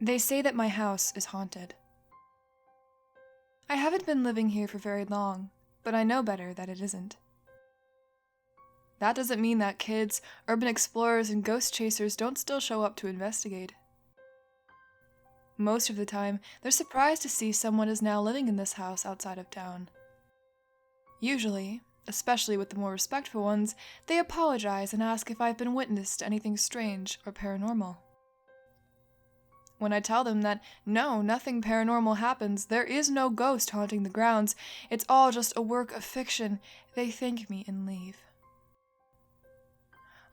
They say that my house is haunted. I haven't been living here for very long, but I know better that it isn't. That doesn't mean that kids, urban explorers, and ghost chasers don't still show up to investigate. Most of the time, they're surprised to see someone is now living in this house outside of town. Usually, especially with the more respectful ones, they apologize and ask if I've been witness to anything strange or paranormal. When I tell them that no, nothing paranormal happens, there is no ghost haunting the grounds, it's all just a work of fiction, they thank me and leave.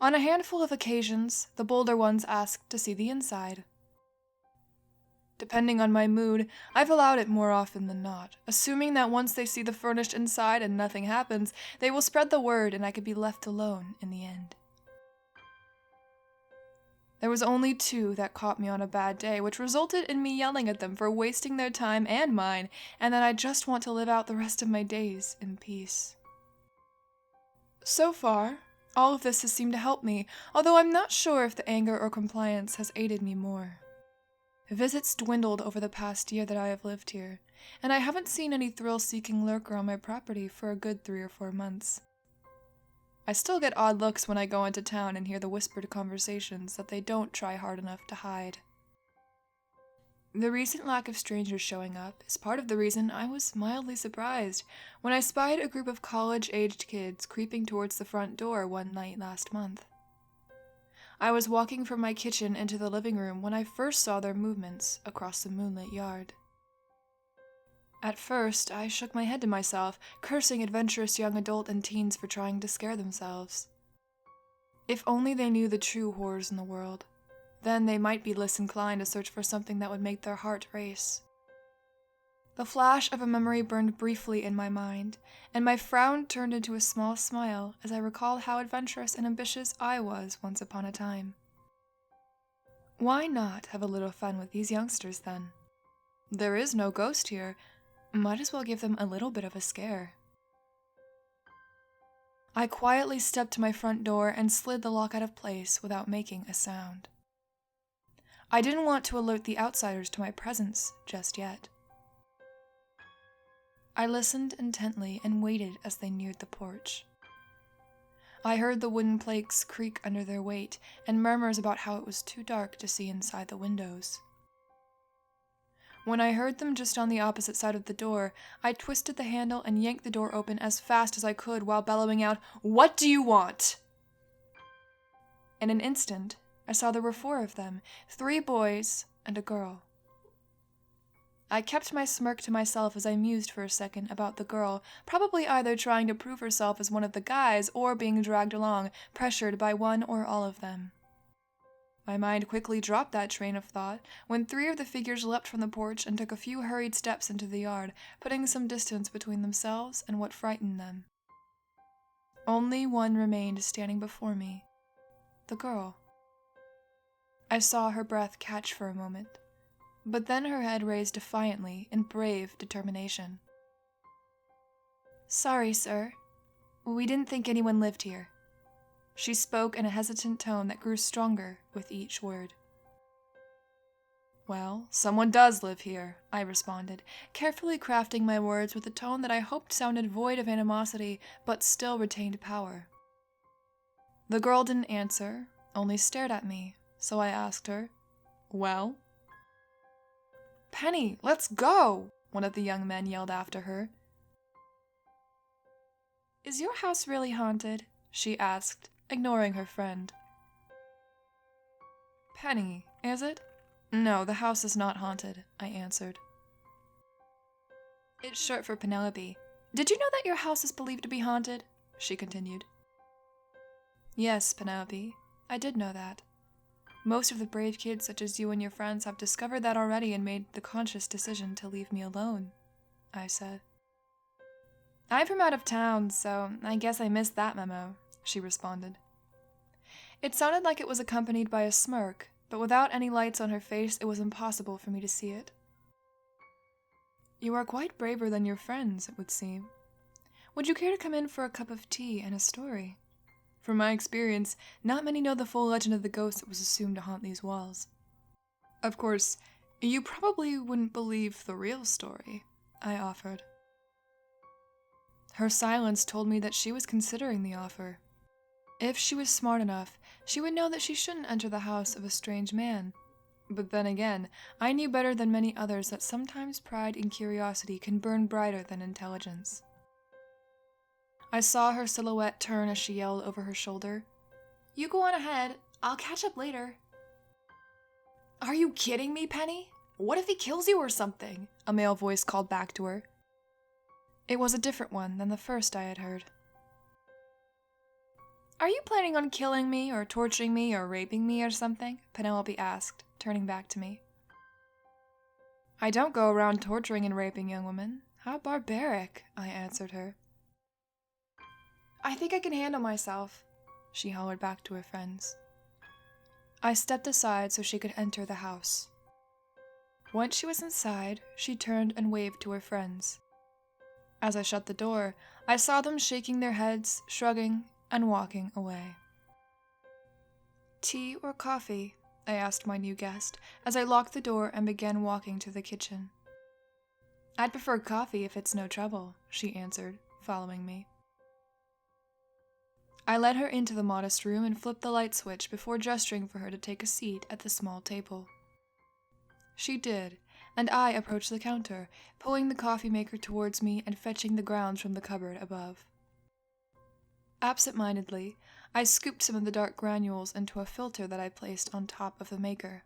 On a handful of occasions, the bolder ones ask to see the inside. Depending on my mood, I've allowed it more often than not, assuming that once they see the furnished inside and nothing happens, they will spread the word and I could be left alone in the end. There was only 2 that caught me on a bad day, which resulted in me yelling at them for wasting their time and mine, and that I just want to live out the rest of my days in peace. So far, all of this has seemed to help me, although I'm not sure if the anger or compliance has aided me more. Visits dwindled over the past year that I have lived here, and I haven't seen any thrill-seeking lurker on my property for a good 3 or 4 months. I still get odd looks when I go into town and hear the whispered conversations that they don't try hard enough to hide. The recent lack of strangers showing up is part of the reason I was mildly surprised when I spied a group of college-aged kids creeping towards the front door one night last month. I was walking from my kitchen into the living room when I first saw their movements across the moonlit yard. At first, I shook my head to myself, cursing adventurous young adult and teens for trying to scare themselves. If only they knew the true horrors in the world, then they might be less inclined to search for something that would make their heart race. The flash of a memory burned briefly in my mind, and my frown turned into a small smile as I recalled how adventurous and ambitious I was once upon a time. Why not have a little fun with these youngsters, then? There is no ghost here. Might as well give them a little bit of a scare. I quietly stepped to my front door and slid the lock out of place without making a sound. I didn't want to alert the outsiders to my presence just yet. I listened intently and waited as they neared the porch. I heard the wooden planks creak under their weight and murmurs about how it was too dark to see inside the windows. When I heard them just on the opposite side of the door, I twisted the handle and yanked the door open as fast as I could while bellowing out, "What do you want?" In an instant, I saw there were 4 of them, 3 boys and a girl. I kept my smirk to myself as I mused for a second about the girl, probably either trying to prove herself as one of the guys or being dragged along, pressured by one or all of them. My mind quickly dropped that train of thought when 3 of the figures leapt from the porch and took a few hurried steps into the yard, putting some distance between themselves and what frightened them. Only one remained standing before me, the girl. I saw her breath catch for a moment, but then her head raised defiantly in brave determination. "Sorry, sir. We didn't think anyone lived here." She spoke in a hesitant tone that grew stronger with each word. "Well, someone does live here," I responded, carefully crafting my words with a tone that I hoped sounded void of animosity, but still retained power. The girl didn't answer, only stared at me, so I asked her, "Well?" "Penny, let's go!" one of the young men yelled after her. "Is your house really haunted?" she asked, ignoring her friend. "Penny, is it?" "No, the house is not haunted," I answered. "It's short for Penelope. Did you know that your house is believed to be haunted?" she continued. "Yes, Penelope, I did know that. Most of the brave kids such as you and your friends have discovered that already and made the conscious decision to leave me alone," I said. "I'm from out of town, so I guess I missed that memo," she responded. It sounded like it was accompanied by a smirk, but without any lights on her face, it was impossible for me to see it. "You are quite braver than your friends, it would seem. Would you care to come in for a cup of tea and a story? From my experience, not many know the full legend of the ghost that was assumed to haunt these walls. Of course, You probably wouldn't believe the real story, I offered. Her silence told me that she was considering the offer. If she was smart enough, she would know that she shouldn't enter the house of a strange man. But then again, I knew better than many others that sometimes pride and curiosity can burn brighter than intelligence. I saw her silhouette turn as she yelled over her shoulder, "You go on ahead. I'll catch up later." "Are you kidding me, Penny? What if he kills you or something?" a male voice called back to her. It was a different one than the first I had heard. "Are you planning on killing me or torturing me or raping me or something?" Penelope asked, turning back to me. "I don't go around torturing and raping young women. How barbaric," I answered her. "I think I can handle myself," she hollered back to her friends. I stepped aside so she could enter the house. Once she was inside, she turned and waved to her friends. As I shut the door, I saw them shaking their heads, shrugging, and walking away. "Tea or coffee?" I asked my new guest as I locked the door and began walking to the kitchen. "I'd prefer coffee if it's no trouble," she answered, following me. I led her into the modest room and flipped the light switch before gesturing for her to take a seat at the small table. She did, and I approached the counter, pulling the coffee maker towards me and fetching the grounds from the cupboard above. Absent-mindedly, I scooped some of the dark granules into a filter that I placed on top of the maker.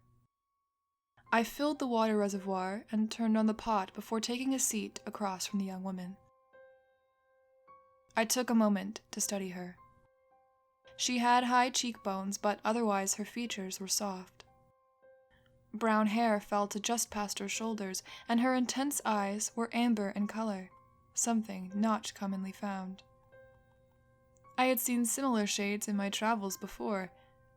I filled the water reservoir and turned on the pot before taking a seat across from the young woman. I took a moment to study her. She had high cheekbones, but otherwise her features were soft. Brown hair fell to just past her shoulders, and her intense eyes were amber in color, something not commonly found. I had seen similar shades in my travels before,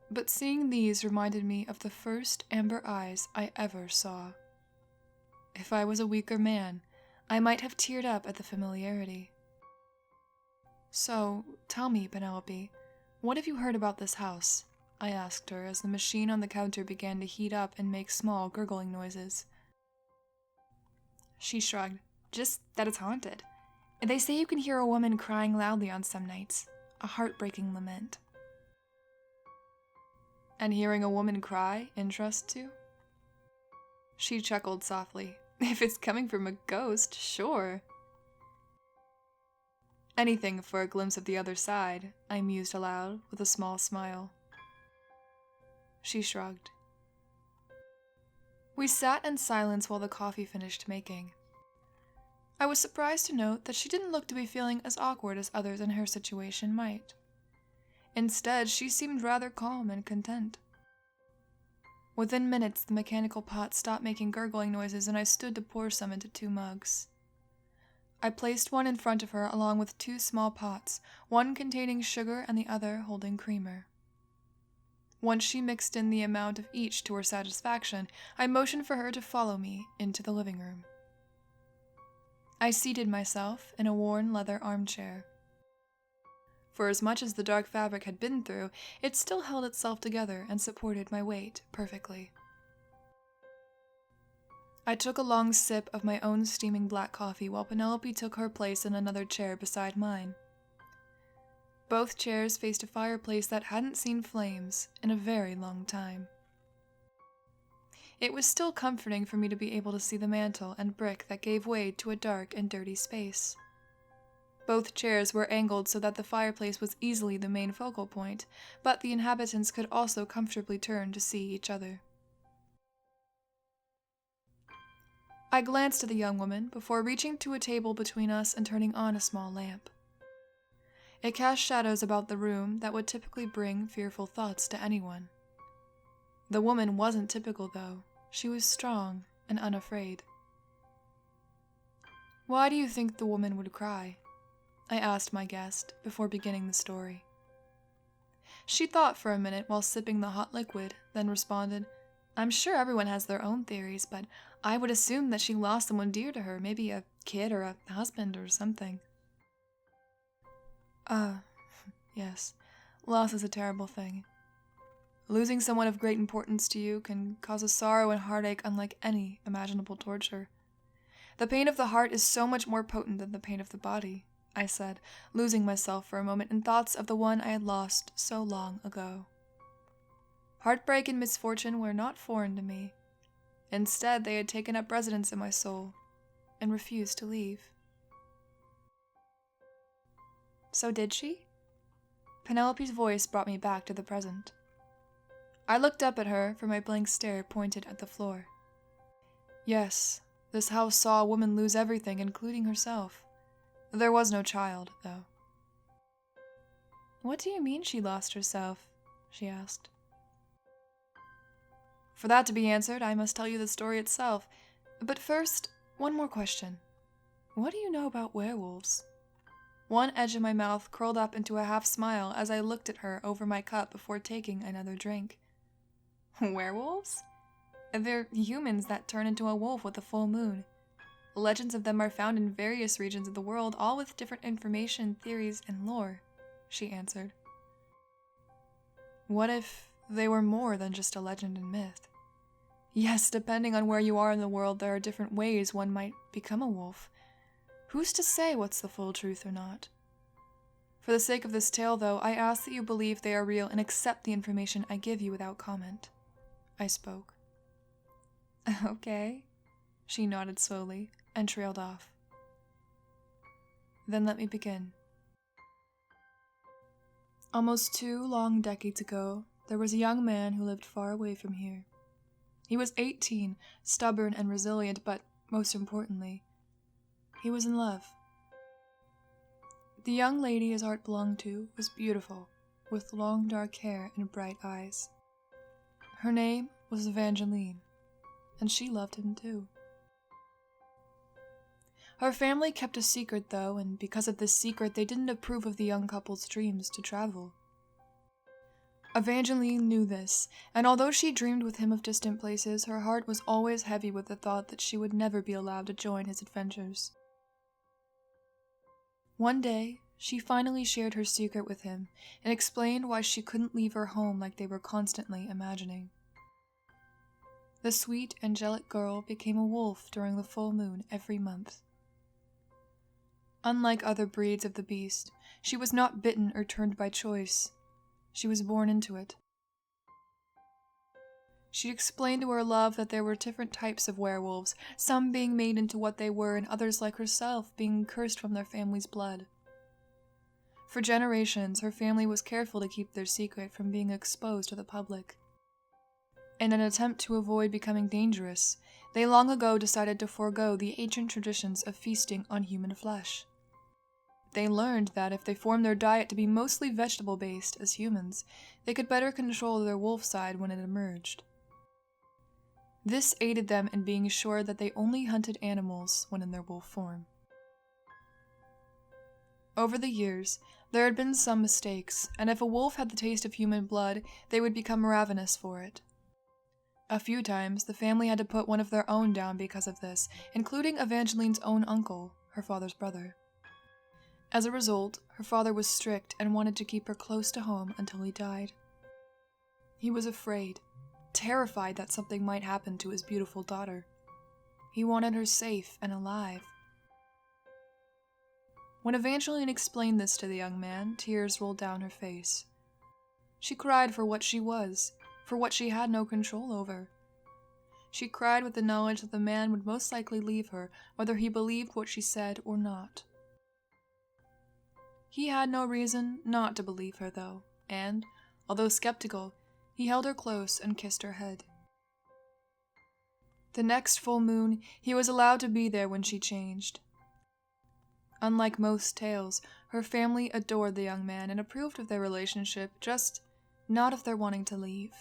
but seeing these reminded me of the first amber eyes I ever saw. If I was a weaker man, I might have teared up at the familiarity. "So, tell me, Penelope, what have you heard about this house?" I asked her as the machine on the counter began to heat up and make small gurgling noises. She shrugged. "Just that it's haunted. They say you can hear a woman crying loudly on some nights, a heartbreaking lament." "And hearing a woman cry interests you?" She chuckled softly. "If it's coming from a ghost, sure." "Anything for a glimpse of the other side," I mused aloud with a small smile. She shrugged. We sat in silence while the coffee finished making. I was surprised to note that she didn't look to be feeling as awkward as others in her situation might. Instead, she seemed rather calm and content. Within minutes, the mechanical pot stopped making gurgling noises and I stood to pour some into 2 mugs. I placed one in front of her along with 2 small pots, one containing sugar and the other holding creamer. Once she mixed in the amount of each to her satisfaction, I motioned for her to follow me into the living room. I seated myself in a worn leather armchair. For as much as the dark fabric had been through, it still held itself together and supported my weight perfectly. I took a long sip of my own steaming black coffee while Penelope took her place in another chair beside mine. Both chairs faced a fireplace that hadn't seen flames in a very long time. It was still comforting for me to be able to see the mantel and brick that gave way to a dark and dirty space. Both chairs were angled so that the fireplace was easily the main focal point, but the inhabitants could also comfortably turn to see each other. I glanced at the young woman before reaching to a table between us and turning on a small lamp. It cast shadows about the room that would typically bring fearful thoughts to anyone. The woman wasn't typical, though. She was strong and unafraid. "Why do you think the woman would cry?" I asked my guest before beginning the story. She thought for a minute while sipping the hot liquid, then responded, "I'm sure everyone has their own theories, but I would assume that she lost someone dear to her, maybe a kid or a husband or something." Yes, loss is a terrible thing. Losing someone of great importance to you can cause a sorrow and heartache unlike any imaginable torture. The pain of the heart is so much more potent than the pain of the body, I said, losing myself for a moment in thoughts of the one I had lost so long ago. Heartbreak and misfortune were not foreign to me. Instead, they had taken up residence in my soul and refused to leave. So did she? Penelope's voice brought me back to the present. I looked up at her, for my blank stare pointed at the floor. Yes, this house saw a woman lose everything, including herself. There was no child, though. What do you mean she lost herself? She asked. For that to be answered, I must tell you the story itself. But first, one more question. What do you know about werewolves? One edge of my mouth curled up into a half smile as I looked at her over my cup before taking another drink. Werewolves? They're humans that turn into a wolf with a full moon. Legends of them are found in various regions of the world, all with different information, theories, and lore, she answered. What if they were more than just a legend and myth? Yes, depending on where you are in the world, there are different ways one might become a wolf. Who's to say what's the full truth or not? For the sake of this tale, though, I ask that you believe they are real and accept the information I give you without comment. I spoke. Okay, she nodded slowly and trailed off. Then let me begin. Almost 2 long decades ago, there was a young man who lived far away from here. He was 18, stubborn and resilient, but most importantly, he was in love. The young lady his heart belonged to was beautiful, with long dark hair and bright eyes. Her name was Evangeline, and she loved him too. Her family kept a secret, though, and because of this secret, they didn't approve of the young couple's dreams to travel. Evangeline knew this, and although she dreamed with him of distant places, her heart was always heavy with the thought that she would never be allowed to join his adventures. One day, she finally shared her secret with him and explained why she couldn't leave her home like they were constantly imagining. The sweet, angelic girl became a wolf during the full moon every month. Unlike other breeds of the beast, she was not bitten or turned by choice. She was born into it. She explained to her love that there were different types of werewolves, some being made into what they were and others like herself being cursed from their family's blood. For generations, her family was careful to keep their secret from being exposed to the public. In an attempt to avoid becoming dangerous, they long ago decided to forego the ancient traditions of feasting on human flesh. They learned that if they formed their diet to be mostly vegetable-based as humans, they could better control their wolf side when it emerged. This aided them in being sure that they only hunted animals when in their wolf form. Over the years, there had been some mistakes, and if a wolf had the taste of human blood, they would become ravenous for it. A few times, the family had to put one of their own down because of this, including Evangeline's own uncle, her father's brother. As a result, her father was strict and wanted to keep her close to home until he died. He was afraid, terrified that something might happen to his beautiful daughter. He wanted her safe and alive. When Evangeline explained this to the young man, tears rolled down her face. She cried for what she was, for what she had no control over. She cried with the knowledge that the man would most likely leave her, whether he believed what she said or not. He had no reason not to believe her, though, and, although skeptical, he held her close and kissed her head. The next full moon, he was allowed to be there when she changed. Unlike most tales, her family adored the young man and approved of their relationship, just not of their wanting to leave.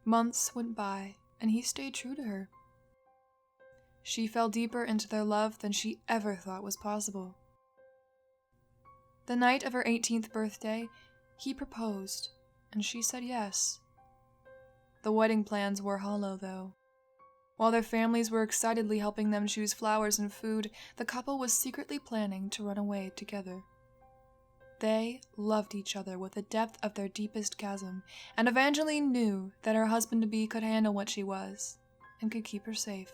Months went by, and he stayed true to her. She fell deeper into their love than she ever thought was possible. The night of her 18th birthday, he proposed, and she said yes. The wedding plans were hollow, though. While their families were excitedly helping them choose flowers and food, the couple was secretly planning to run away together. They loved each other with the depth of their deepest chasm, and Evangeline knew that her husband-to-be could handle what she was, and could keep her safe.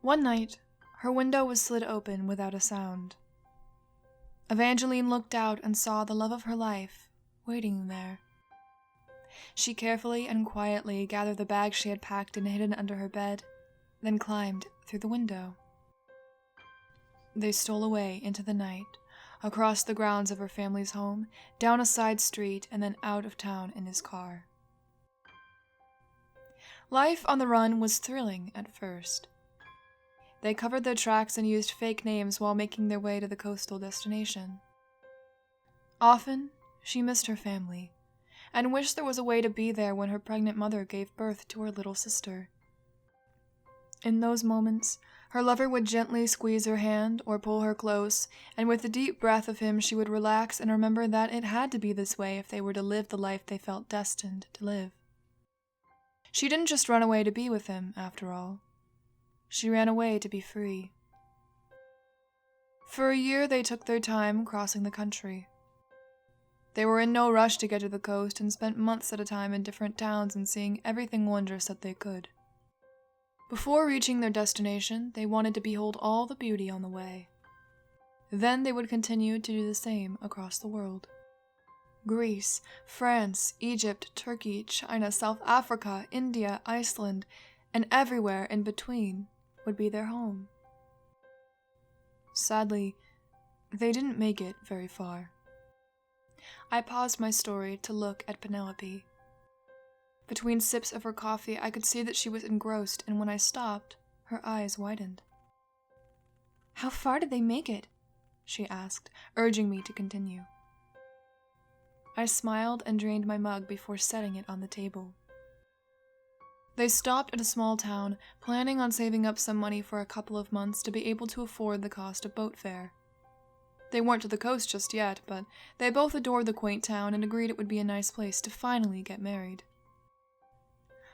One night, her window was slid open without a sound. Evangeline looked out and saw the love of her life waiting there. She carefully and quietly gathered the bag she had packed and hidden under her bed, then climbed through the window. They stole away into the night, across the grounds of her family's home, down a side street, and then out of town in his car. Life on the run was thrilling at first. They covered their tracks and used fake names while making their way to the coastal destination. Often, she missed her family, and wished there was a way to be there when her pregnant mother gave birth to her little sister. In those moments, her lover would gently squeeze her hand or pull her close, and with a deep breath of him she would relax and remember that it had to be this way if they were to live the life they felt destined to live. She didn't just run away to be with him, after all. She ran away to be free. For a year they took their time crossing the country. They were in no rush to get to the coast and spent months at a time in different towns and seeing everything wondrous that they could. Before reaching their destination, they wanted to behold all the beauty on the way. Then they would continue to do the same across the world. Greece, France, Egypt, Turkey, China, South Africa, India, Iceland, and everywhere in between would be their home. Sadly, they didn't make it very far. I paused my story to look at Penelope. Between sips of her coffee, I could see that she was engrossed, and when I stopped, her eyes widened. "How far did they make it?" she asked, urging me to continue. I smiled and drained my mug before setting it on the table. They stopped at a small town, planning on saving up some money for a couple of months to be able to afford the cost of boat fare. They weren't to the coast just yet, but they both adored the quaint town and agreed it would be a nice place to finally get married.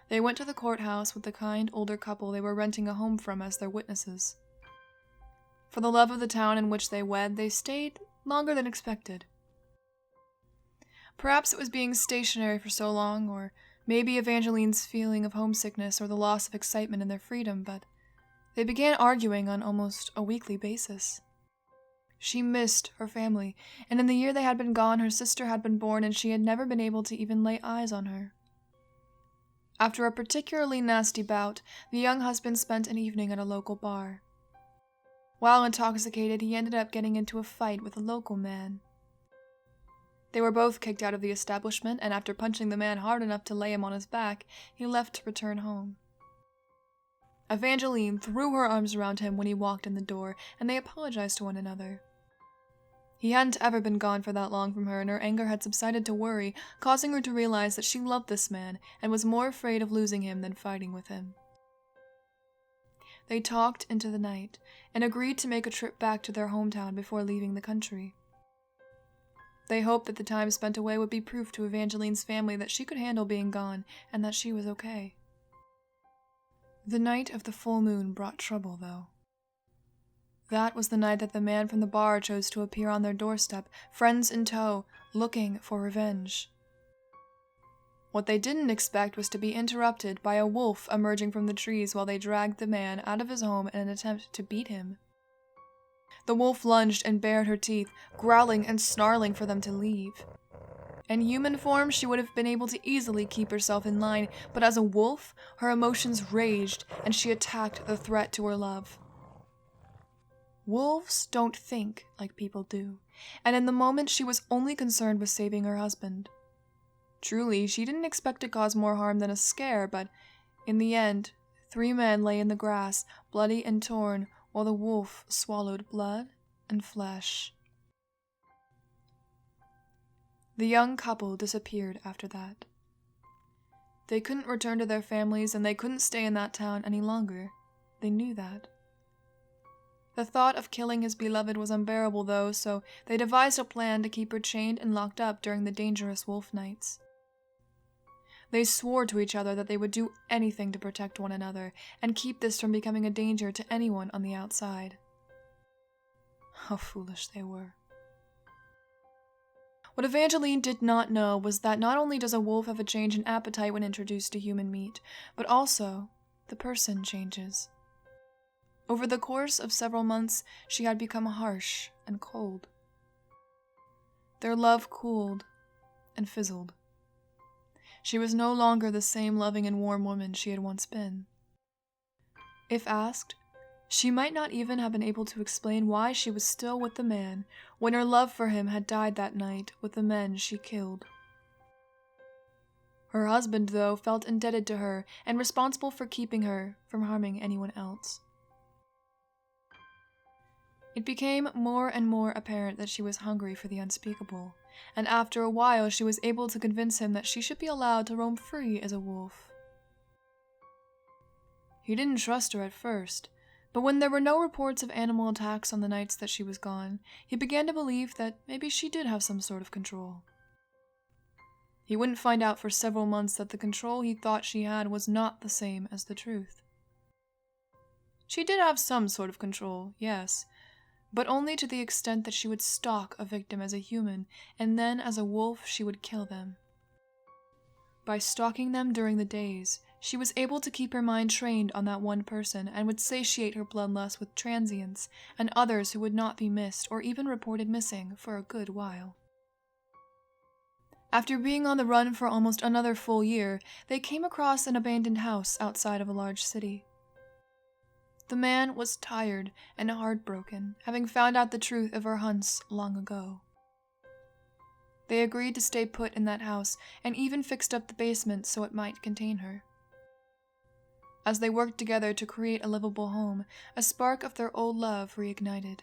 They went to the courthouse with the kind older couple they were renting a home from as their witnesses. For the love of the town in which they wed, they stayed longer than expected. Perhaps it was being stationary for so long, or maybe Evangeline's feeling of homesickness or the loss of excitement in their freedom, but they began arguing on almost a weekly basis. She missed her family, and in the year they had been gone, her sister had been born and she had never been able to even lay eyes on her. After a particularly nasty bout, the young husband spent an evening at a local bar. While intoxicated, he ended up getting into a fight with a local man. They were both kicked out of the establishment, and after punching the man hard enough to lay him on his back, he left to return home. Evangeline threw her arms around him when he walked in the door, and they apologized to one another. He hadn't ever been gone for that long from her, and her anger had subsided to worry, causing her to realize that she loved this man and was more afraid of losing him than fighting with him. They talked into the night and agreed to make a trip back to their hometown before leaving the country. They hoped that the time spent away would be proof to Evangeline's family that she could handle being gone and that she was okay. The night of the full moon brought trouble, though. That was the night that the man from the bar chose to appear on their doorstep, friends in tow, looking for revenge. What they didn't expect was to be interrupted by a wolf emerging from the trees while they dragged the man out of his home in an attempt to beat him. The wolf lunged and bared her teeth, growling and snarling for them to leave. In human form, she would have been able to easily keep herself in line, but as a wolf, her emotions raged and she attacked the threat to her love. Wolves don't think like people do, and in the moment she was only concerned with saving her husband. Truly, she didn't expect to cause more harm than a scare, but in the end, 3 men lay in the grass, bloody and torn, while the wolf swallowed blood and flesh. The young couple disappeared after that. They couldn't return to their families, and they couldn't stay in that town any longer. They knew that. The thought of killing his beloved was unbearable, though, so they devised a plan to keep her chained and locked up during the dangerous wolf nights. They swore to each other that they would do anything to protect one another and keep this from becoming a danger to anyone on the outside. How foolish they were. What Evangeline did not know was that not only does a wolf have a change in appetite when introduced to human meat, but also the person changes. Over the course of several months, she had become harsh and cold. Their love cooled and fizzled. She was no longer the same loving and warm woman she had once been. If asked, she might not even have been able to explain why she was still with the man when her love for him had died that night with the men she killed. Her husband, though, felt indebted to her and responsible for keeping her from harming anyone else. It became more and more apparent that she was hungry for the unspeakable, and after a while she was able to convince him that she should be allowed to roam free as a wolf. He didn't trust her at first, but when there were no reports of animal attacks on the nights that she was gone, he began to believe that maybe she did have some sort of control. He wouldn't find out for several months that the control he thought she had was not the same as the truth. She did have some sort of control, yes, but only to the extent that she would stalk a victim as a human, and then as a wolf she would kill them. By stalking them during the days, she was able to keep her mind trained on that one person and would satiate her bloodlust with transients and others who would not be missed or even reported missing for a good while. After being on the run for almost another full year, they came across an abandoned house outside of a large city. The man was tired and heartbroken, having found out the truth of her hunts long ago. They agreed to stay put in that house and even fixed up the basement so it might contain her. As they worked together to create a livable home, a spark of their old love reignited.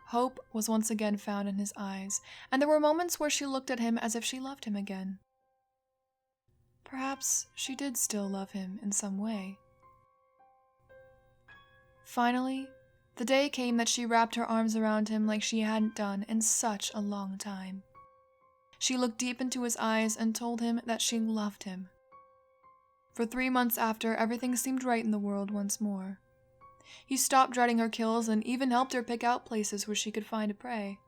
Hope was once again found in his eyes, and there were moments where she looked at him as if she loved him again. Perhaps she did still love him in some way. Finally, the day came that she wrapped her arms around him like she hadn't done in such a long time. She looked deep into his eyes and told him that she loved him. For 3 months after, everything seemed right in the world once more. He stopped dreading her kills and even helped her pick out places where she could find a prey.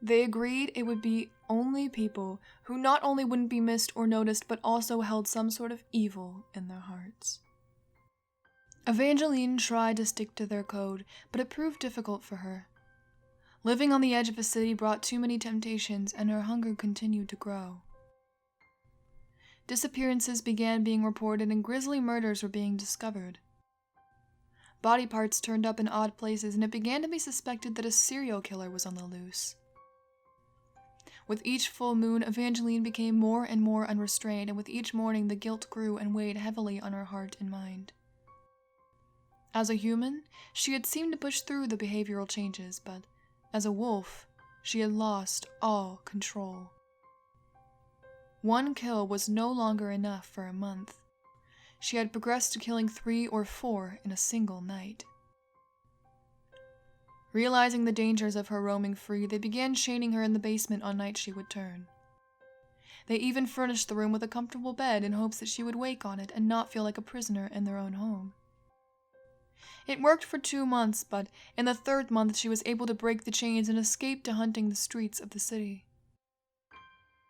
They agreed it would be only people who not only wouldn't be missed or noticed but also held some sort of evil in their hearts. Evangeline tried to stick to their code, but it proved difficult for her. Living on the edge of a city brought too many temptations, and her hunger continued to grow. Disappearances began being reported, and grisly murders were being discovered. Body parts turned up in odd places, and it began to be suspected that a serial killer was on the loose. With each full moon, Evangeline became more and more unrestrained, and with each morning the guilt grew and weighed heavily on her heart and mind. As a human, she had seemed to push through the behavioral changes, but as a wolf, she had lost all control. One kill was no longer enough for a month. She had progressed to killing 3 or 4 in a single night. Realizing the dangers of her roaming free, they began chaining her in the basement on nights she would turn. They even furnished the room with a comfortable bed in hopes that she would wake on it and not feel like a prisoner in their own home. It worked for 2 months, but in the 3rd month she was able to break the chains and escape to hunting the streets of the city.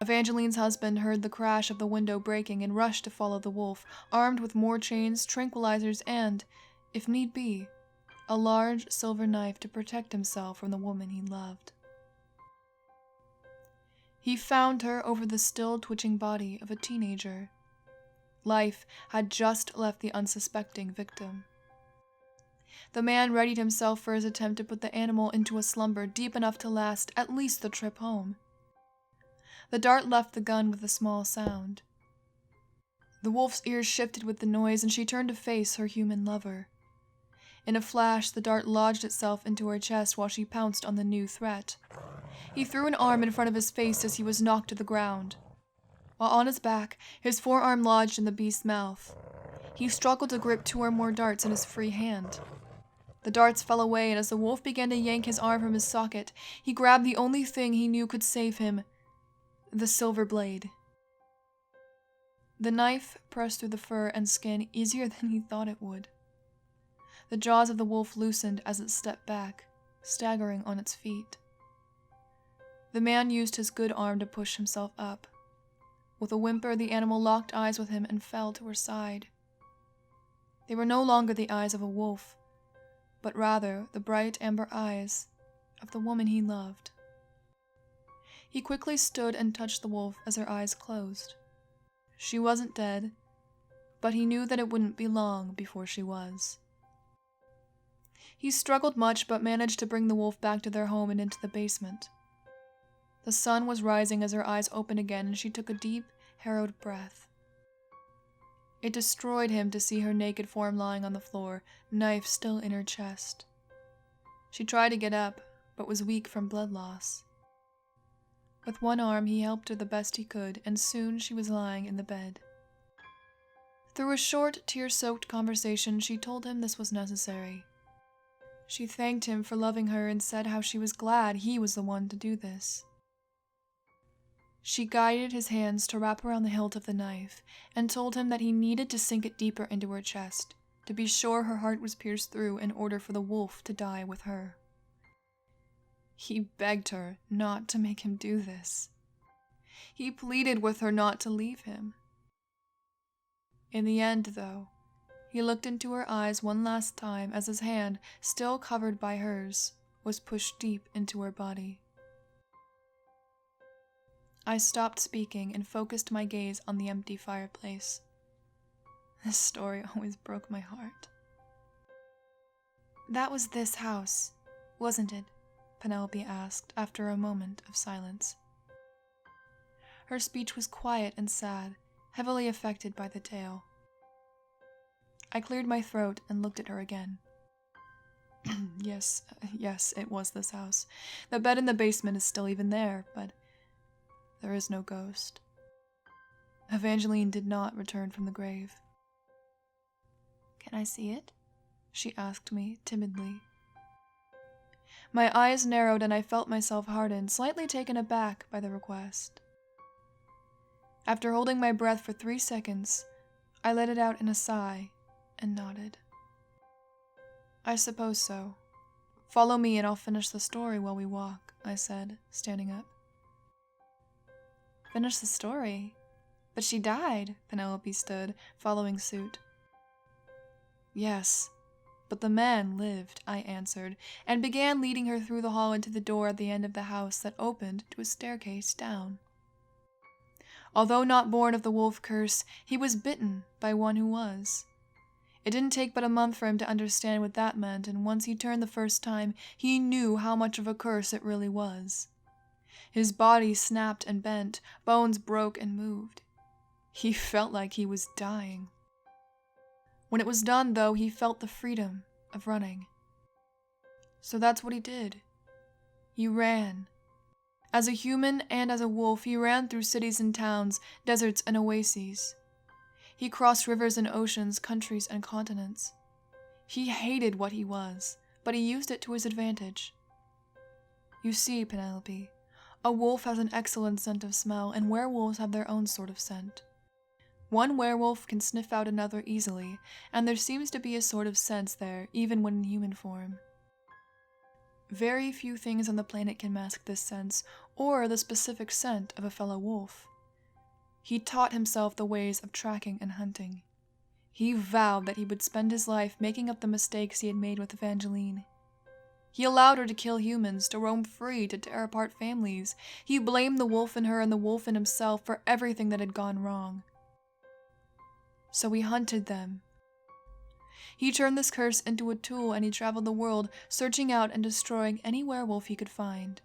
Evangeline's husband heard the crash of the window breaking and rushed to follow the wolf, armed with more chains, tranquilizers, and, if need be, a large silver knife to protect himself from the woman he loved. He found her over the still twitching body of a teenager. Life had just left the unsuspecting victim. The man readied himself for his attempt to put the animal into a slumber deep enough to last at least the trip home. The dart left the gun with a small sound. The wolf's ears shifted with the noise, and she turned to face her human lover. In a flash, the dart lodged itself into her chest while she pounced on the new threat. He threw an arm in front of his face as he was knocked to the ground. While on his back, his forearm lodged in the beast's mouth. He struggled to grip 2 or more darts in his free hand. The darts fell away, and as the wolf began to yank his arm from his socket, he grabbed the only thing he knew could save him, the silver blade. The knife pressed through the fur and skin easier than he thought it would. The jaws of the wolf loosened as it stepped back, staggering on its feet. The man used his good arm to push himself up. With a whimper, the animal locked eyes with him and fell to her side. They were no longer the eyes of a wolf, but rather the bright amber eyes of the woman he loved. He quickly stood and touched the wolf as her eyes closed. She wasn't dead, but he knew that it wouldn't be long before she was. He struggled much but managed to bring the wolf back to their home and into the basement. The sun was rising as her eyes opened again and she took a deep, harrowed breath. It destroyed him to see her naked form lying on the floor, knife still in her chest. She tried to get up, but was weak from blood loss. With one arm he helped her the best he could, and soon she was lying in the bed. Through a short, tear-soaked conversation, she told him this was necessary. She thanked him for loving her and said how she was glad he was the one to do this. She guided his hands to wrap around the hilt of the knife and told him that he needed to sink it deeper into her chest, to be sure her heart was pierced through in order for the wolf to die with her. He begged her not to make him do this. He pleaded with her not to leave him. In the end, though, he looked into her eyes one last time as his hand, still covered by hers, was pushed deep into her body. I stopped speaking and focused my gaze on the empty fireplace. This story always broke my heart. "That was this house, wasn't it?" Penelope asked after a moment of silence. Her speech was quiet and sad, heavily affected by the tale. I cleared my throat and looked at her again. Yes, it was this house. The bed in the basement is still even there, but there is no ghost. Evangeline did not return from the grave. "Can I see it?" she asked me timidly. My eyes narrowed and I felt myself harden, slightly taken aback by the request. After holding my breath for 3 seconds, I let it out in a sigh and nodded. "I suppose so. Follow me and I'll finish the story while we walk," I said, standing up. "Finish the story? But she died," Penelope stood, following suit. "Yes, but the man lived," I answered, and began leading her through the hall into the door at the end of the house that opened to a staircase down. Although not born of the wolf curse, he was bitten by one who was. It didn't take but a month for him to understand what that meant, and once he turned the first time, he knew how much of a curse it really was. His body snapped and bent, bones broke and moved. He felt like he was dying. When it was done, though, he felt the freedom of running. So that's what he did. He ran. As a human and as a wolf, he ran through cities and towns, deserts and oases. He crossed rivers and oceans, countries and continents. He hated what he was, but he used it to his advantage. You see, Penelope, a wolf has an excellent scent of smell, and werewolves have their own sort of scent. One werewolf can sniff out another easily, and there seems to be a sort of sense there, even when in human form. Very few things on the planet can mask this sense, or the specific scent of a fellow wolf. He taught himself the ways of tracking and hunting. He vowed that he would spend his life making up the mistakes he had made with Evangeline. He allowed her to kill humans, to roam free, to tear apart families. He blamed the wolf in her and the wolf in himself for everything that had gone wrong. So he hunted them. He turned this curse into a tool and he traveled the world, searching out and destroying any werewolf he could find.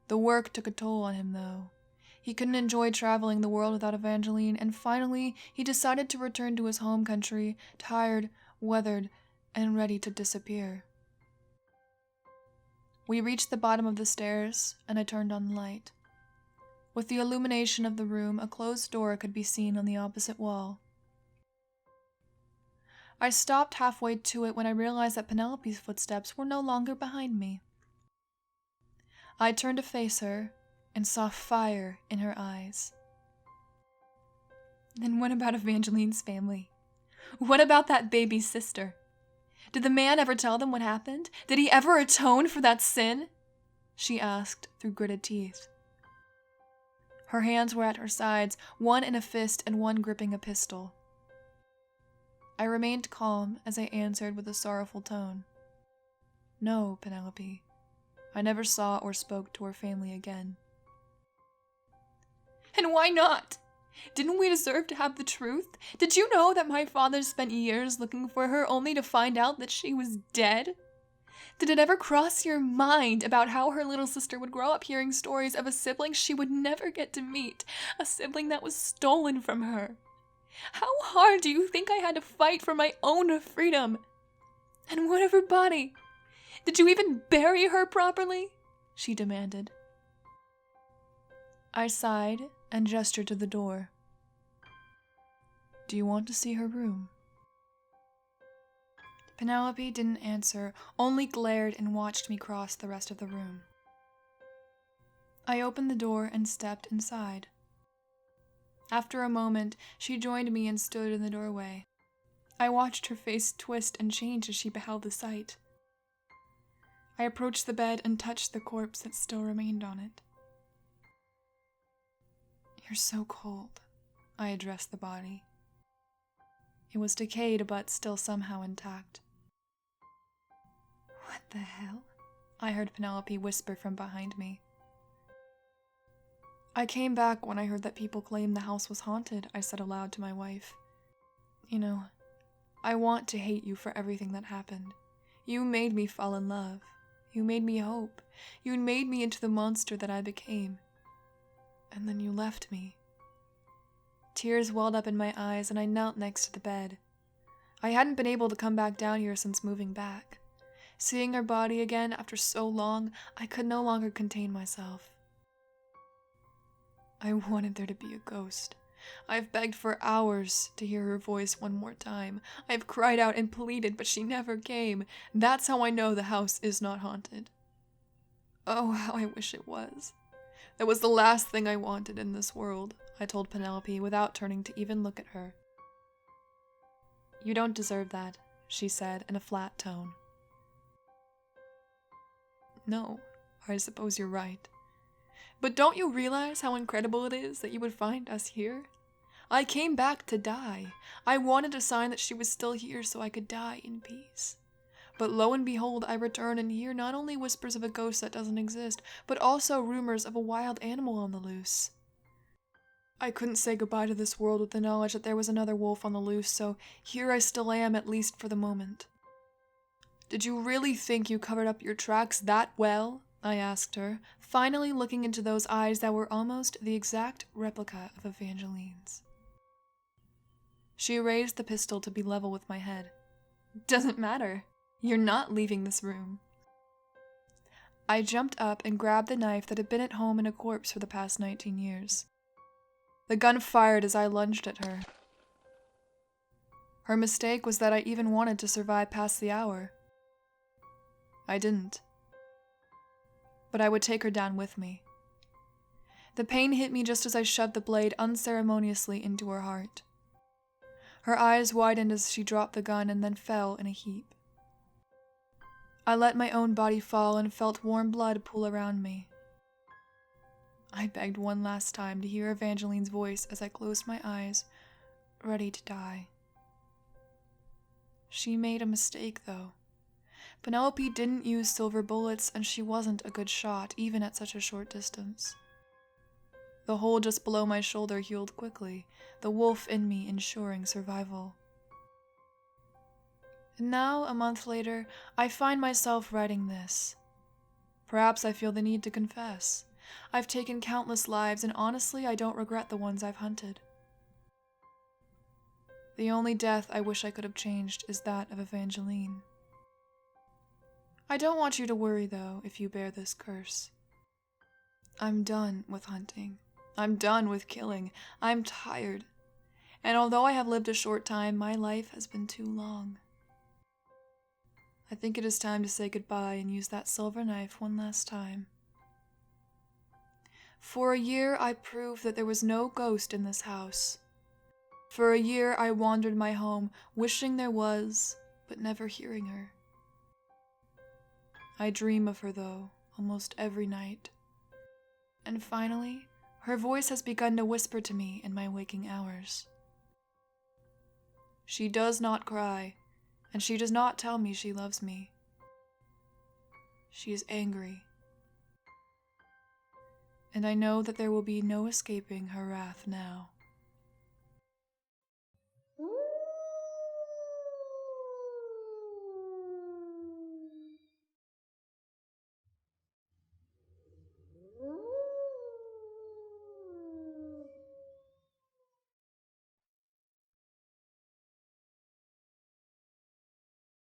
The work took a toll on him, though. He couldn't enjoy traveling the world without Evangeline, and finally he decided to return to his home country, tired, weathered, and ready to disappear. We reached the bottom of the stairs, and I turned on the light. With the illumination of the room, a closed door could be seen on the opposite wall. I stopped halfway to it when I realized that Penelope's footsteps were no longer behind me. I turned to face her and saw fire in her eyes. Then what about Evangeline's family? What about that baby's sister? Did the man ever tell them what happened? Did he ever atone for that sin? she asked through gritted teeth. Her hands were at her sides, one in a fist and one gripping a pistol. I remained calm as I answered with a sorrowful tone. No, Penelope. I never saw or spoke to her family again. And why not? Didn't we deserve to have the truth? Did you know that my father spent years looking for her only to find out that she was dead? Did it ever cross your mind about how her little sister would grow up hearing stories of a sibling she would never get to meet, a sibling that was stolen from her? How hard do you think I had to fight for my own freedom? And what of her body? Did you even bury her properly? She demanded. I sighed and gestured to the door. Do you want to see her room? Penelope didn't answer, only glared and watched me cross the rest of the room. I opened the door and stepped inside. After a moment, she joined me and stood in the doorway. I watched her face twist and change as she beheld the sight. I approached the bed and touched the corpse that still remained on it. You're so cold, I addressed the body. It was decayed but still somehow intact. What the hell? I heard Penelope whisper from behind me. I came back when I heard that people claimed the house was haunted, I said aloud to my wife. You know, I want to hate you for everything that happened. You made me fall in love. You made me hope. You made me into the monster that I became. And then you left me. Tears welled up in my eyes and I knelt next to the bed. I hadn't been able to come back down here since moving back. Seeing her body again after so long, I could no longer contain myself. I wanted there to be a ghost. I've begged for hours to hear her voice one more time. I've cried out and pleaded, but she never came. That's how I know the house is not haunted. Oh, how I wish it was. That was the last thing I wanted in this world, I told Penelope without turning to even look at her. You don't deserve that, she said in a flat tone. No, I suppose you're right. But don't you realize how incredible it is that you would find us here? I came back to die. I wanted a sign that she was still here so I could die in peace. But lo and behold, I return and hear not only whispers of a ghost that doesn't exist, but also rumors of a wild animal on the loose. I couldn't say goodbye to this world with the knowledge that there was another wolf on the loose, so here I still am, at least for the moment. Did you really think you covered up your tracks that well? I asked her, finally looking into those eyes that were almost the exact replica of Evangeline's. She raised the pistol to be level with my head. Doesn't matter. You're not leaving this room. I jumped up and grabbed the knife that had been at home in a corpse for the past 19 years. The gun fired as I lunged at her. Her mistake was that I even wanted to survive past the hour. I didn't. But I would take her down with me. The pain hit me just as I shoved the blade unceremoniously into her heart. Her eyes widened as she dropped the gun and then fell in a heap. I let my own body fall and felt warm blood pool around me. I begged one last time to hear Evangeline's voice as I closed my eyes, ready to die. She made a mistake, though. Penelope didn't use silver bullets, and she wasn't a good shot, even at such a short distance. The hole just below my shoulder healed quickly, the wolf in me ensuring survival. And now, a month later, I find myself writing this. Perhaps I feel the need to confess. I've taken countless lives, and honestly, I don't regret the ones I've hunted. The only death I wish I could have changed is that of Evangeline. I don't want you to worry, though, if you bear this curse. I'm done with hunting. I'm done with killing. I'm tired. And although I have lived a short time, my life has been too long. I think it is time to say goodbye and use that silver knife one last time. For a year, I proved that there was no ghost in this house. For a year, I wandered my home, wishing there was, but never hearing her. I dream of her, though. almost every night. And finally, her voice has begun to whisper to me in my waking hours. She does not cry, and she does not tell me she loves me. She is angry, and I know that there will be no escaping her wrath now.